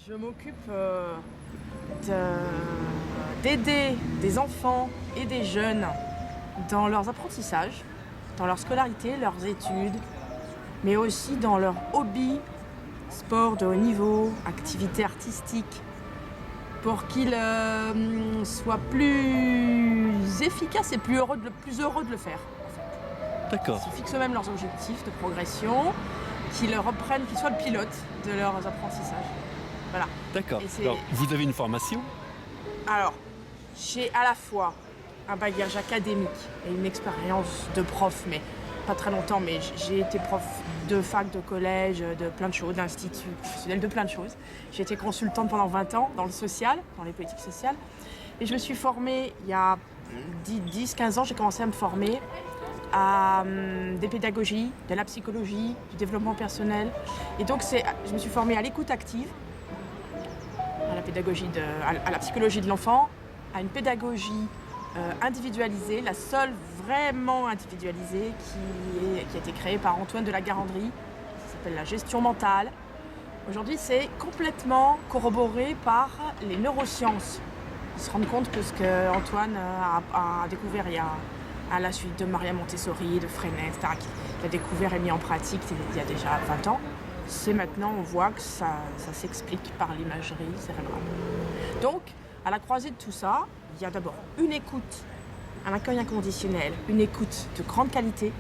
Je m'occupe d'aider des enfants et des jeunes dans leurs apprentissages, dans leur scolarité, leurs études, mais aussi dans leurs hobbies, sport de haut niveau, activités artistiques, pour qu'ils soient plus efficaces et plus heureux de le faire. D'accord. Qu'ils fixent eux-mêmes leurs objectifs de progression, qu'ils reprennent, qu'ils soient le pilote de leurs apprentissages. Voilà. D'accord. Alors, vous avez une formation? Alors, j'ai à la fois un bagage académique et une expérience de prof, mais pas très longtemps, mais j'ai été prof de fac, de collège, de plein de choses, d'institut professionnel, de plein de choses. J'ai été consultante pendant 20 ans dans le social, dans les politiques sociales. Et je me suis formée il y a 10-15 ans, j'ai commencé à me former à des pédagogies, de la psychologie, du développement personnel. Et donc je me suis formée à l'écoute active, à la pédagogie, à la psychologie de l'enfant, à une pédagogie individualisée, la seule vraiment individualisée qui a été créée par Antoine de la Garandrie, qui s'appelle la gestion mentale. Aujourd'hui, c'est complètement corroboré par les neurosciences. Ils se rendent compte que ce qu'Antoine a découvert à la suite de Maria Montessori, de Freinet, etc., qu'il a découvert et mis en pratique il y a déjà 20 ans, c'est maintenant, on voit que ça s'explique par l'imagerie cérébrale. Donc, à la croisée de tout ça, il y a d'abord une écoute, un accueil inconditionnel, une écoute de grande qualité,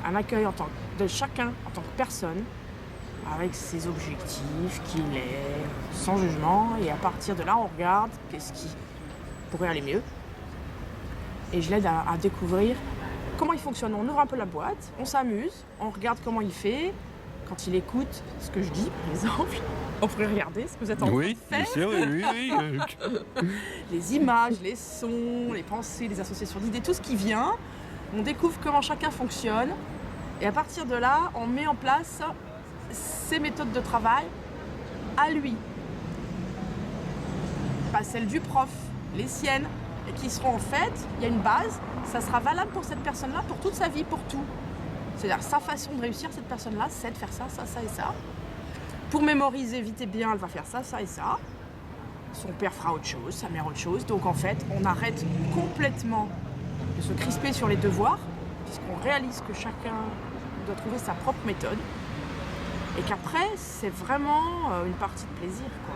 un accueil de chacun en tant que personne, avec ses objectifs, qu'il est, sans jugement, et à partir de là, on regarde qu'est-ce qui pourrait aller mieux. Et je l'aide à découvrir comment il fonctionne. On ouvre un peu la boîte, on s'amuse, on regarde comment il fait. Quand il écoute ce que je dis, par exemple, on pourrait regarder ce que vous êtes en train de faire. Oui, bien sûr, oui. Les images, les sons, les pensées, les associations d'idées, tout ce qui vient. On découvre comment chacun fonctionne. Et à partir de là, on met en place ses méthodes de travail à lui. Pas celles du prof, les siennes. Et qui seront en fait, il y a une base, ça sera valable pour cette personne-là, pour toute sa vie, pour tout. C'est-à-dire sa façon de réussir, cette personne-là, c'est de faire ça, ça, ça et ça. Pour mémoriser vite et bien, elle va faire ça, ça et ça. Son père fera autre chose, sa mère autre chose. Donc en fait, on arrête complètement de se crisper sur les devoirs, puisqu'on réalise que chacun doit trouver sa propre méthode. Et qu'après, c'est vraiment une partie de plaisir, quoi.